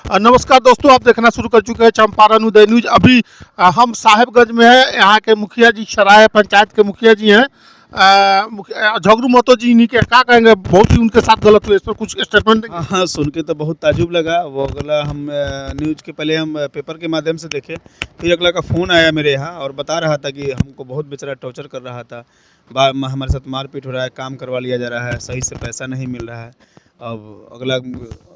नमस्कार दोस्तों, आप देखना शुरू कर चुके हैं चंपारण उदय न्यूज। अभी हम साहेबगंज में हैं। यहाँ के मुखिया जी, सराय पंचायत के मुखिया जी हैं, झगरू महतो जी। इन्हीं के क्या कहेंगे, बहुत ही उनके साथ गलत हुए, इस पर कुछ स्टेटमेंट देंगे? हाँ, सुन के तो बहुत ताजुब लगा। वो अगला हम न्यूज़ के पहले हम पेपर के माध्यम से देखे, फिर अगला का फ़ोन आया मेरे यहाँ और बता रहा था कि हमको बहुत बेचारा टॉर्चर कर रहा था, हमारे साथ मारपीट हो रहा है, काम करवा लिया जा रहा है, सही से पैसा नहीं मिल रहा है। अब अगला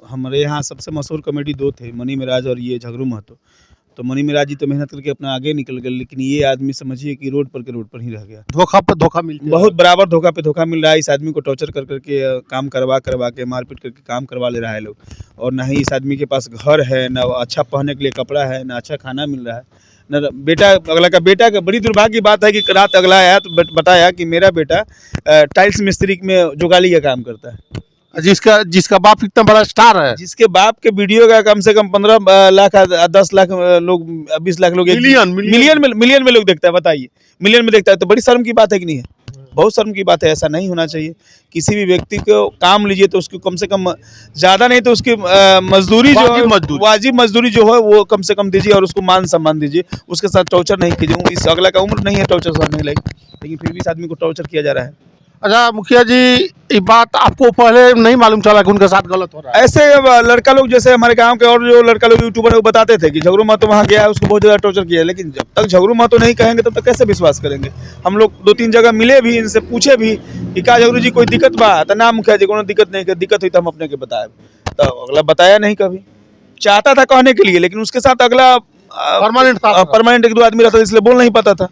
हमारे यहाँ सबसे मशहूर कॉमेडी दो थे, मनी मिराज और ये झगरू महतो। तो मनी मिराज जी तो मेहनत करके अपना आगे निकल गए, लेकिन ये आदमी समझिए कि रोड पर ही रह गया। धोखा पे धोखा मिलता है, बहुत बराबर धोखा पे धोखा मिल रहा है। इस आदमी को टॉर्चर कर करके काम करवा के मारपीट करके काम करवा ले रहा है लोग। और ना ही इस आदमी के पास घर है, ना अच्छा पहनने के लिए कपड़ा है, ना अच्छा खाना मिल रहा है, ना बेटा। अगला का बेटा का बड़ी दुर्भाग्य की बात है कि रात अगला आया तो बताया कि मेरा बेटा टाइल्स मिस्त्री में जुगाली का काम करता है। जिसका बाप इतना बड़ा स्टार है, जिसके बाप के वीडियो का कम से कम 15 लाख 10 लाख लोग 20 लाख लोग मिलियन में लोग देखता है। बताइए, मिलियन में देखता है तो बड़ी शर्म की बात है कि नहीं है? बहुत शर्म की बात है। ऐसा नहीं होना चाहिए। किसी भी व्यक्ति को काम लीजिए तो उसको कम से कम ज़्यादा नहीं तो उसकी मजदूरी जो है, वाजिब मजदूरी जो है वो कम से कम दीजिए और उसको मान सम्मान दीजिए। उसके साथ टॉर्चर नहीं कीजिए। इस अगला का उम्र नहीं है टॉर्चर सहने लगी, लेकिन फिर भी इस आदमी को टॉर्चर किया जा रहा है। अच्छा मुखिया जी, ये बात आपको पहले नहीं मालूम चला कि उनके साथ गलत हो रहा है? ऐसे लड़का लोग, जैसे हमारे गांव के और जो लड़का लोग यूट्यूबर वो बताते थे कि झगरू महतो वहाँ गया है, उसको बहुत ज़्यादा टॉर्चर किया है। लेकिन जब तक झगरू महतो नहीं कहेंगे तब तक कैसे विश्वास करेंगे? हम लोग 2-3 जगह मिले भी, इनसे पूछे भी कि क्या झगरू जी कोई दिक्कत बा? तो ना मुखिया जी को दिक्कत नहीं, दिक्कत हुई तो हम अपने के बताए। तो अगला बताया नहीं, कभी चाहता था कहने के लिए, लेकिन उसके साथ अगला परमानेंट 1-2 आदमी रहता था, इसलिए बोल नहीं पाता था।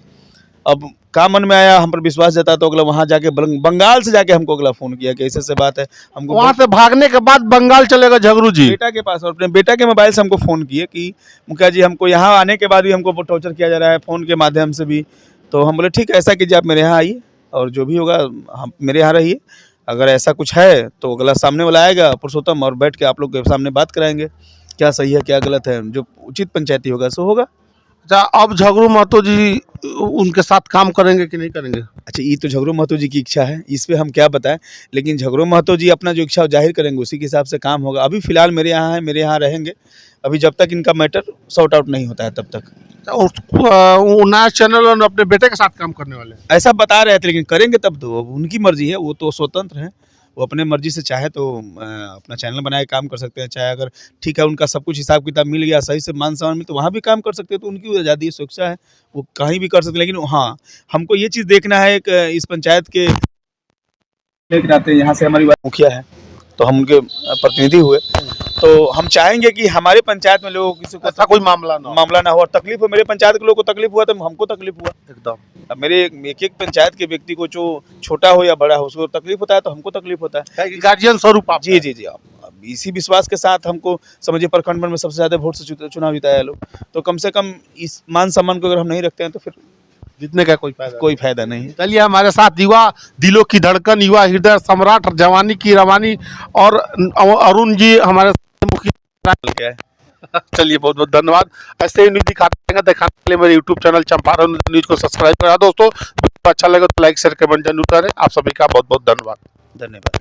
अब का मन में आया, हम पर विश्वास जता तो अगला वहाँ जाके बंगाल से जाके हमको अगला फोन किया कि ऐसे से बात है। हमको वहाँ से भागने के बाद बंगाल चलेगा झगरू जी बेटा के पास, और अपने बेटा के मोबाइल से हमको फ़ोन किए कि मुखिया जी हमको यहाँ आने के बाद भी हमको टॉर्चर किया जा रहा है, फ़ोन के माध्यम से भी। तो हम बोले ठीक है, ऐसा कीजिए, आप मेरे यहाँ आइए और जो भी होगा हम मेरे यहाँ रहिए। अगर ऐसा कुछ है तो अगला सामने वाला आएगा पुरुषोत्तम, और बैठ के आप लोग के सामने बात कराएंगे क्या सही है क्या गलत है। जो उचित पंचायती होगा सो होगा। अच्छा, अब झगरू महतो जी उनके साथ काम करेंगे कि नहीं करेंगे? अच्छा, ये तो झगरू महतो जी की इच्छा है, इस पे हम क्या बताएं। लेकिन झगरू महतो जी अपना जो इच्छा जाहिर करेंगे, उसी के हिसाब से काम होगा। अभी फिलहाल मेरे यहाँ है, मेरे यहाँ रहेंगे अभी, जब तक इनका मैटर सॉर्ट आउट नहीं होता है तब तक। नया चैनल और अपने बेटे के साथ काम करने वाले हैं ऐसा बता रहे थे, लेकिन करेंगे तब तो। अब उनकी मर्जी है, वो तो स्वतंत्र हैं। वो अपने मर्जी से चाहे तो अपना चैनल बनाए काम कर सकते हैं, चाहे अगर ठीक है उनका सब कुछ हिसाब किताब मिल गया, सही से मान सम्मान मिल तो वहाँ भी काम कर सकते हैं। तो उनकी आज़ादी स्वेच्छा है, वो कहीं भी कर सकते हैं। लेकिन हाँ, हमको ये चीज़ देखना है कि इस पंचायत के लेकिन आते हैं, यहाँ से हमारी मुखिया है तो हम उनके प्रतिनिधि हुए, तो हम चाहेंगे कि हमारे पंचायत में लोगों किसी को ऐसा कोई मामला ना हो और तकलीफ हो। मेरे पंचायत के लोगों को तकलीफ हुआ तो हमको तकलीफ हुआ एकदम। अब मेरे एक पंचायत के व्यक्ति को, जो छोटा हो या बड़ा हो, उसको तकलीफ होता है तो हमको तकलीफ होता है। गार्जियन स्वरूप आप। जी। अब इसी विश्वास के साथ हमको समझिए प्रखंड में सबसे ज़्यादा वोट से चुनाव जिताया लोग, तो कम से कम इस मान सम्मान को अगर हम नहीं रखते हैं तो फिर जीतने का कोई फायदा नहीं है। चलिए, हमारे साथ युवा दिलों की धड़कन, युवा हृदय सम्राट, जवानी की रवानी और अरुण जी हमारे मुखिया क्या है। चलिए, बहुत बहुत धन्यवाद। ऐसे ही न्यूज दिखाने के लिए मेरे यूट्यूब चैनल चंपारण न्यूज को सब्सक्राइब करा दोस्तों। अच्छा लगे तो लाइक शेयर कमेंट जरूर करें। आप सभी का बहुत बहुत धन्यवाद।